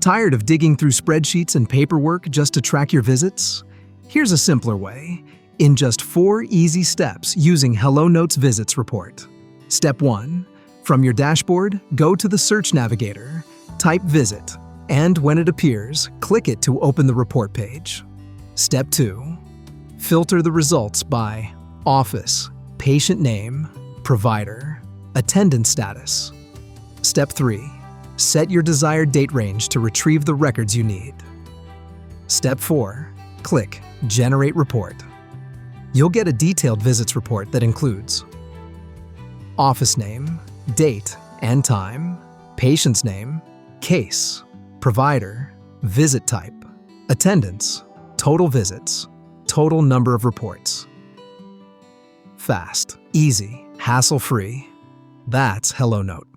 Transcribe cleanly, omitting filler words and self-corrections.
Tired of digging through spreadsheets and paperwork just to track your visits? Here's a simpler way, in just 4 easy steps using HelloNote's Visits Report. Step 1. From your dashboard, go to the Search Navigator, type Visit, and when it appears, click it to open the report page. Step 2. Filter the results by Office, Patient Name, Provider, Attendance Status. Step 3. Set your desired date range to retrieve the records you need. Step 4. Click Generate Report. You'll get a detailed visits report that includes office name, date and time, patient's name, case, provider, visit type, attendance, total visits, total number of reports. Fast, easy, hassle-free. That's HelloNote.